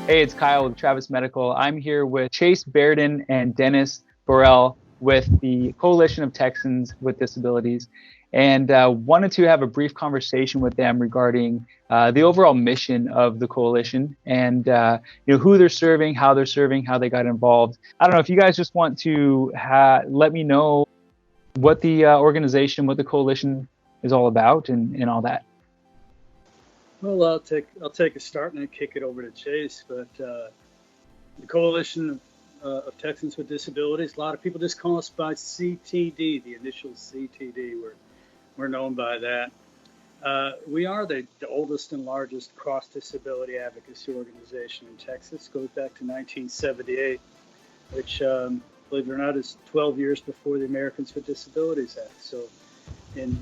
Hey, it's Kyle with Travis Medical. I'm here with Chase Bairden and Dennis Burrell with the Coalition of Texans with Disabilities, and wanted to have a brief conversation with them regarding the overall mission of the coalition and who they're serving, how they got involved. I don't know if you guys just want to let me know what the organization, what the coalition is all about, and all that. Well, I'll take a start and then kick it over to Chase. But the Coalition of Texans with Disabilities, a lot of people just call us by CTD, the initial CTD. We're known by that. We are the oldest and largest cross-disability advocacy organization in Texas. Goes back to 1978, which, believe it or not, is 12 years before the Americans with Disabilities Act. So in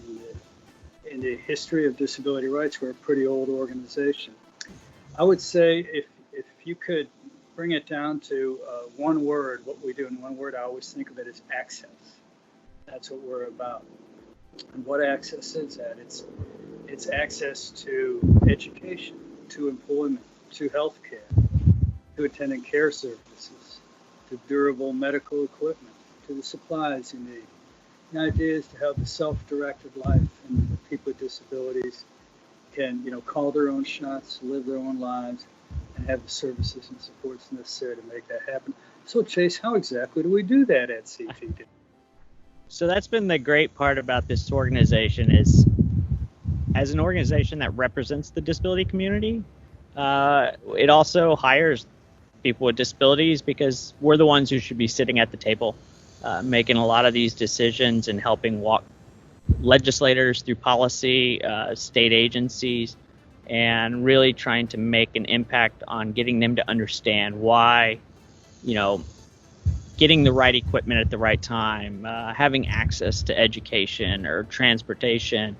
the history of disability rights, we're a pretty old organization. I would say if you could bring it down to one word, what we do in one word, I always think of it as access. That's what we're about. And what access is that? It's access to education, to employment, to health care, to attendant care services, to durable medical equipment, to the supplies you need. The idea is to have a self-directed life, and people with disabilities can, call their own shots, live their own lives, and have the services and supports necessary to make that happen. So, Chase, how exactly do we do that at CTD? So that's been the great part about this organization is, as an organization that represents the disability community, it also hires people with disabilities because we're the ones who should be sitting at the table, making a lot of these decisions and helping walk legislators through policy, state agencies, and really trying to make an impact on getting them to understand why, getting the right equipment at the right time, having access to education or transportation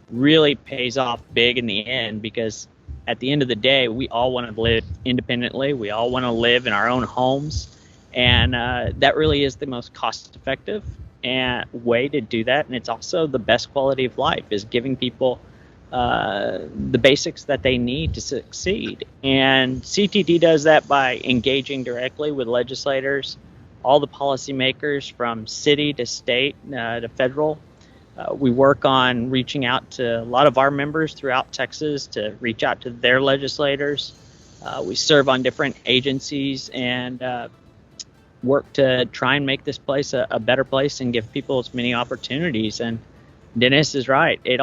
really pays off big in the end, because at the end of the day, we all want to live independently. We all want to live in our own homes. And that really is the most cost-effective way to do that. And it's also the best quality of life, is giving people the basics that they need to succeed. And CTD does that by engaging directly with legislators, all the policymakers from city to state to federal. We work on reaching out to a lot of our members throughout Texas to reach out to their legislators. We serve on different agencies and work to try and make this place a better place and give people as many opportunities. And Dennis is right. It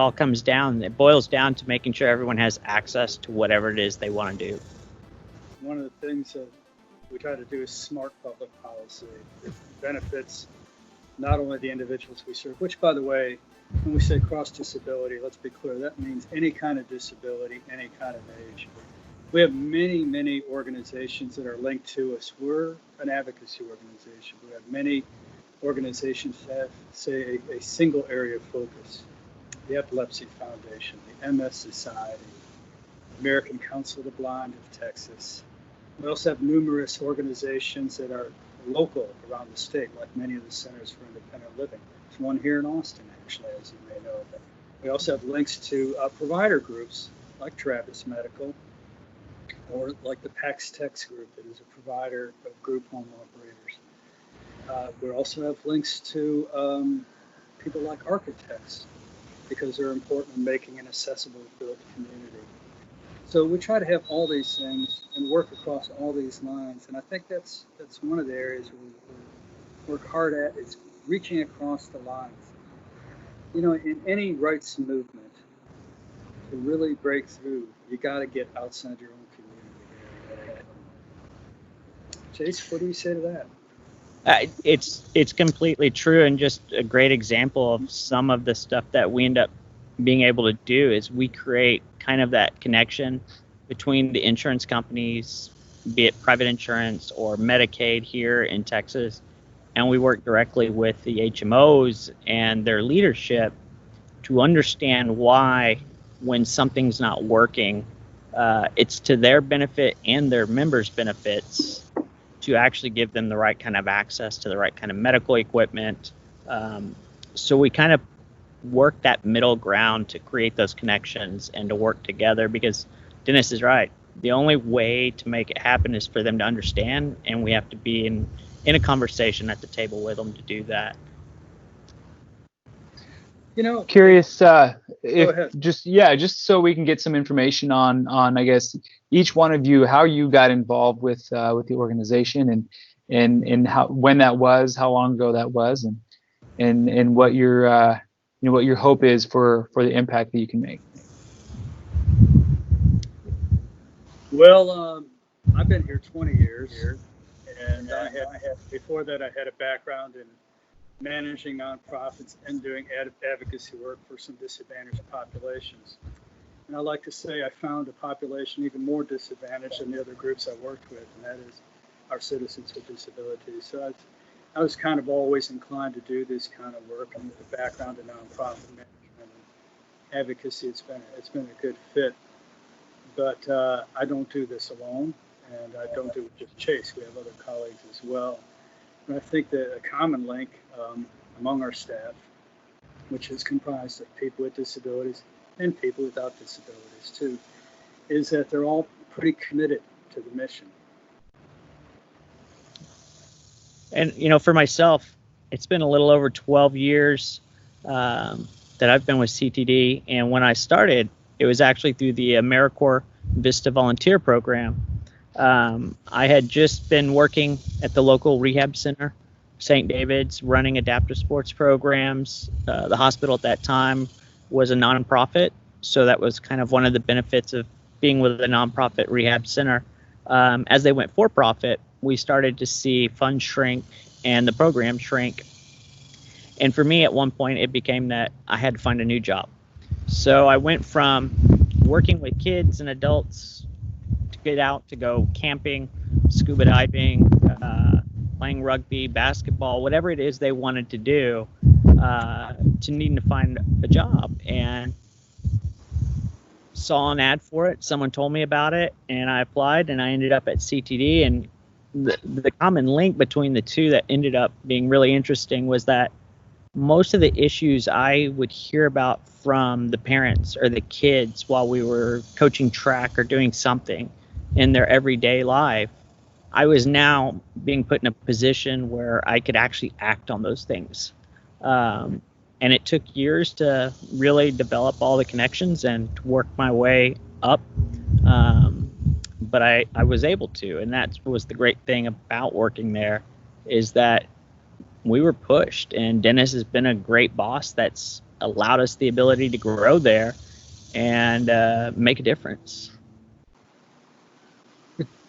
boils down to making sure everyone has access to whatever it is they want to do. One of the things that we try to do is smart public policy. It benefits not only the individuals we serve, which, by the way, when we say cross disability, let's be clear, that means any kind of disability, any kind of age. We have many, many organizations that are linked to us. We're an advocacy organization. We have many organizations that have, say, a single area of focus. The Epilepsy Foundation, the MS Society, American Council of the Blind of Texas. We also have numerous organizations that are local around the state, like many of the Centers for Independent Living. There's one here in Austin, actually, as you may know. But we also have links to provider groups like Travis Medical, or like the PAX Tex group, that is a provider of group home operators. We also have links to people like architects, because they're important in making an accessible built community. So we try to have all these things and work across all these lines. And I think that's one of the areas we work hard at, is reaching across the lines. In any rights movement, to really break through, you got to get outside your own community. Chase, what do you say to that? It's completely true, and just a great example of some of the stuff that we end up being able to do is we create kind of that connection between the insurance companies, be it private insurance or Medicaid here in Texas, and we work directly with the HMOs and their leadership to understand why, when something's not working, it's to their benefit and their members' benefits to actually give them the right kind of access to the right kind of medical equipment. So we kind of work that middle ground to create those connections and to work together, because Dennis is right. the only way to make it happen is for them to understand, and we have to be in a conversation at the table with them to do that. Curious if ahead. just so we can get some information on I guess each one of you, how you got involved with the organization, and how, when that was, how long ago that was, and what your what your hope is for the impact that you can make. Well, I've been here 20 years, and before that I had a background in managing nonprofits and doing advocacy work for some disadvantaged populations. And I like to say I found a population even more disadvantaged than the other groups I worked with, and that is our citizens with disabilities. So I was kind of always inclined to do this kind of work, and with a background in nonprofit management and advocacy, it's been a good fit. But I don't do this alone, and I don't do it just Chase. We have other colleagues as well. And I think that a common link among our staff, which is comprised of people with disabilities and people without disabilities too, is that they're all pretty committed to the mission. And, for myself, it's been a little over 12 years that I've been with CTD. And when I started, it was actually through the AmeriCorps Vista Volunteer Program. I had just been working at the local rehab center, St. David's, running adaptive sports programs. The hospital at that time was a nonprofit, so that was kind of one of the benefits of being with a nonprofit rehab center. As they went for profit, we started to see funds shrink and the program shrink. And for me, at one point, it became that I had to find a new job. So I went from working with kids and adults to get out to go camping, scuba diving, playing rugby, basketball, whatever it is they wanted to do, to needing to find a job. And saw an ad for it. Someone told me about it, and I applied, and I ended up at CTD. And the common link between the two that ended up being really interesting was that most of the issues I would hear about from the parents or the kids while we were coaching track or doing something in their everyday life, I was now being put in a position where I could actually act on those things. And it took years to really develop all the connections and to work my way up. But I was able to, and that was the great thing about working there, is that we were pushed, and Dennis has been a great boss that's allowed us the ability to grow there and make a difference.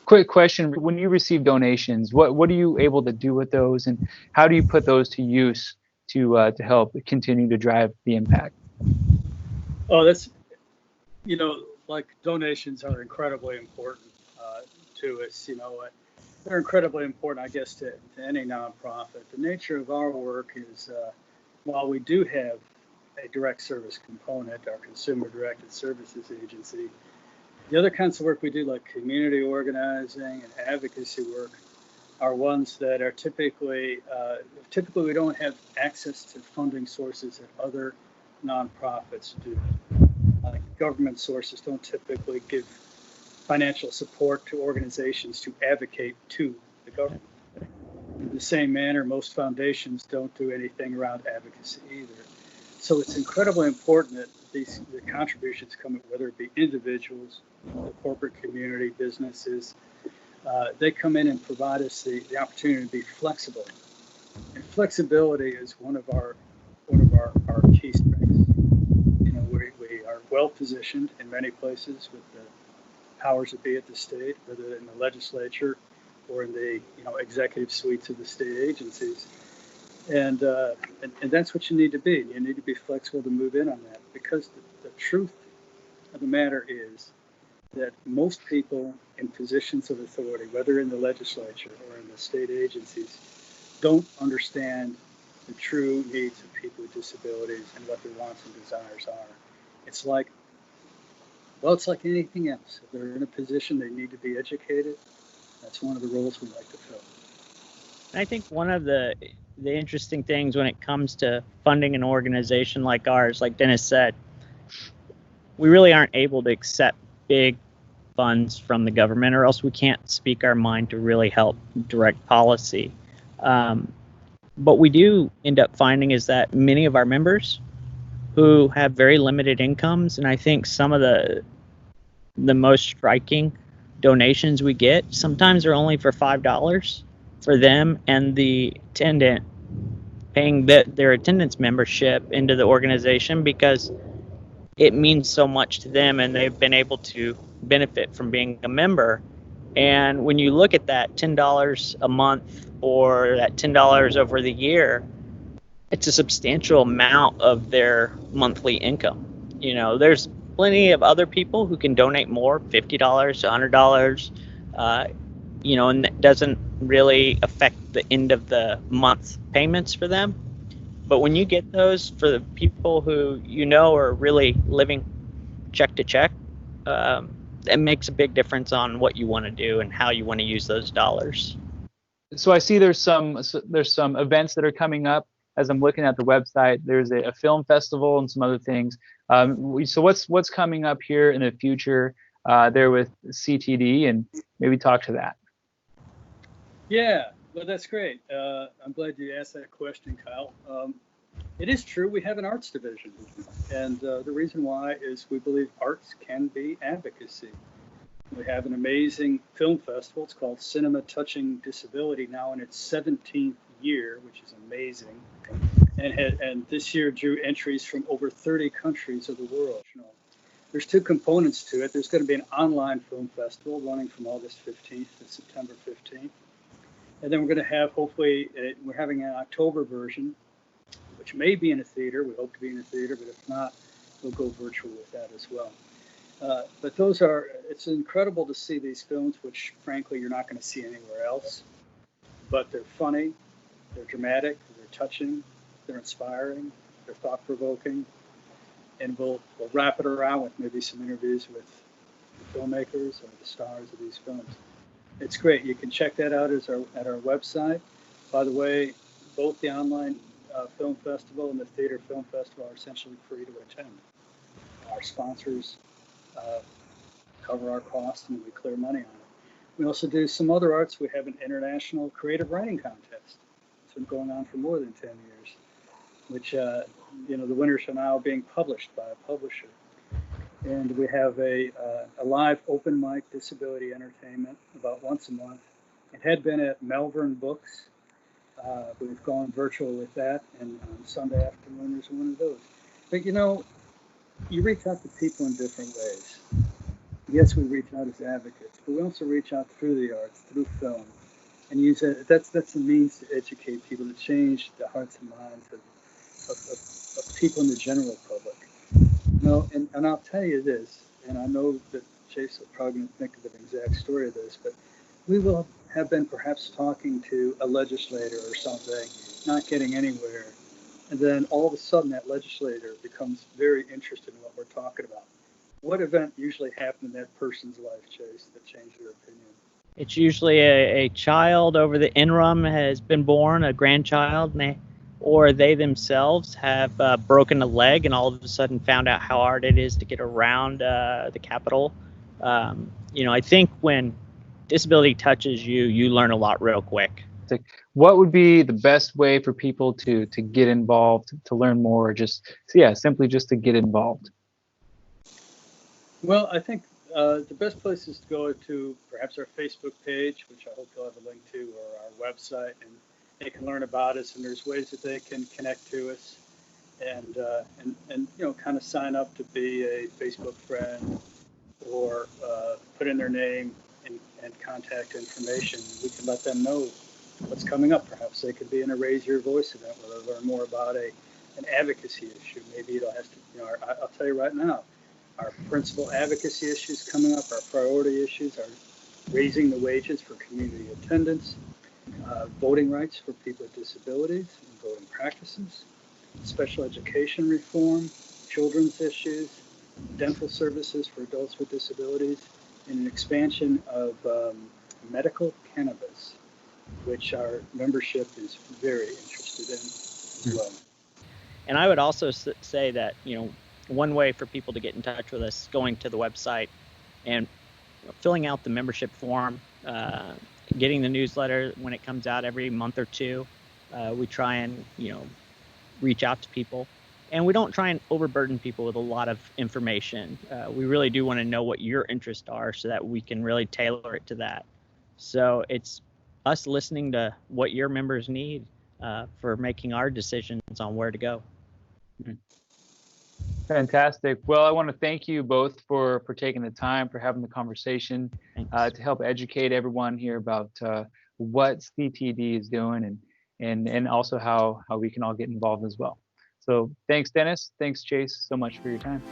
Quick question: when you receive donations, what are you able to do with those, and how do you put those to use to help continue to drive the impact? Oh, that's, like donations are incredibly important to us. They're incredibly important, I guess, to any nonprofit. The nature of our work is, while we do have a direct service component, our consumer-directed services agency, the other kinds of work we do, like community organizing and advocacy work, are ones that are typically we don't have access to funding sources that other nonprofits do. Like government sources don't typically give financial support to organizations to advocate to the government. In the same manner, most foundations don't do anything around advocacy either. So it's incredibly important that the contributions come in, whether it be individuals, the corporate community, businesses, they come in and provide us the opportunity to be flexible. And flexibility is one of our key strengths. We are well positioned in many places with the powers that be at the state, whether in the legislature or in the executive suites of the state agencies. And that's what you need to be. You need to be flexible to move in on that, because the truth of the matter is that most people in positions of authority, whether in the legislature or in the state agencies, don't understand the true needs of people with disabilities and what their wants and desires are. It's like anything else. If they're in a position, they need to be educated. That's one of the roles we like to fill. And I think one of the interesting things when it comes to funding an organization like ours, like Dennis said, we really aren't able to accept big funds from the government, or else we can't speak our mind to really help direct policy. But we do end up finding is that many of our members who have very limited incomes, and I think some of the most striking donations we get sometimes are only for $5 for them and the attendant paying their attendance membership into the organization, because it means so much to them and they've been able to benefit from being a member. And when you look at that $10 a month or that $10 over the year, it's a substantial amount of their monthly income. You know, there's plenty of other people who can donate more, $50 to $100, and that doesn't really affect the end of the month payments for them. But when you get those for the people who are really living check to check, it makes a big difference on what you want to do and how you want to use those dollars. So I see there's some events that are coming up. As I'm looking at the website, there's a film festival and some other things. So what's coming up here in the future there with CTD, and maybe talk to that. Yeah, well, that's great. I'm glad you asked that question, Kyle. It is true, we have an arts division. And the reason why is we believe arts can be advocacy. We have an amazing film festival. It's called Cinema Touching Disability, now in its 17th year, which is amazing. And this year drew entries from over 30 countries of the world. There's two components to it. There's going to be an online film festival running from August 15th to September 15th. And then we're going to have, hopefully, we're having an October version, which may be in a theater. We hope to be in a theater, but if not, we'll go virtual with that as well. But it's incredible to see these films, which frankly you're not going to see anywhere else. But they're funny, they're dramatic, they're touching, they're inspiring, they're thought-provoking. And we'll wrap it around with maybe some interviews with the filmmakers or the stars of these films. It's great. You can check that out at our website. By the way, both the online film festival and the theater film festival are essentially free to attend. Our sponsors cover our costs and we clear money on it. We also do some other arts. We have an international creative writing contest. It's been going on for more than 10 years, which, the winners are now being published by a publisher. And we have a live open mic disability entertainment about once a month. It had been at Melbourne Books. We've gone virtual with that, and on Sunday afternoon there's one of those. But you reach out to people in different ways. Yes, we reach out as advocates, but we also reach out through the arts, through film, and use it. That's a means to educate people, to change the hearts and minds of people in the general public. And I'll tell you this, and I know that Chase will probably think of an exact story of this, but we will have been perhaps talking to a legislator or something, not getting anywhere, and then all of a sudden that legislator becomes very interested in what we're talking about. What event usually happened in that person's life, Chase, that changed their opinion? It's usually a child over the interim has been born, a grandchild, or they themselves have broken a leg and all of a sudden found out how hard it is to get around the Capitol. I think when disability touches you, you learn a lot real quick. What would be the best way for people to get involved, to learn more, simply just to get involved? Well, I think the best place is to go to perhaps our Facebook page, which I hope you'll have a link to, or our website, and they can learn about us. And there's ways that they can connect to us, and kind of sign up to be a Facebook friend, or put in their name and contact information. We can let them know what's coming up. Perhaps they could be in a Raise Your Voice event where they learn more about an advocacy issue. Maybe it'll have to. I'll tell you right now. Our principal advocacy issues coming up, our priority issues are raising the wages for community attendants, voting rights for people with disabilities and voting practices, special education reform, children's issues, dental services for adults with disabilities, and an expansion of medical cannabis, which our membership is very interested in as well. And I would also say that, one way for people to get in touch with us is going to the website and filling out the membership form, getting the newsletter when it comes out every month or two. We try and, reach out to people. And we don't try and overburden people with a lot of information. We really do want to know what your interests are so that we can really tailor it to that. So it's us listening to what your members need for making our decisions on where to go. Fantastic. Well, I want to thank you both for taking the time, for having the conversation, to help educate everyone here about what CTD is doing and also how we can all get involved as well. So thanks, Dennis. Thanks, Chase, so much for your time.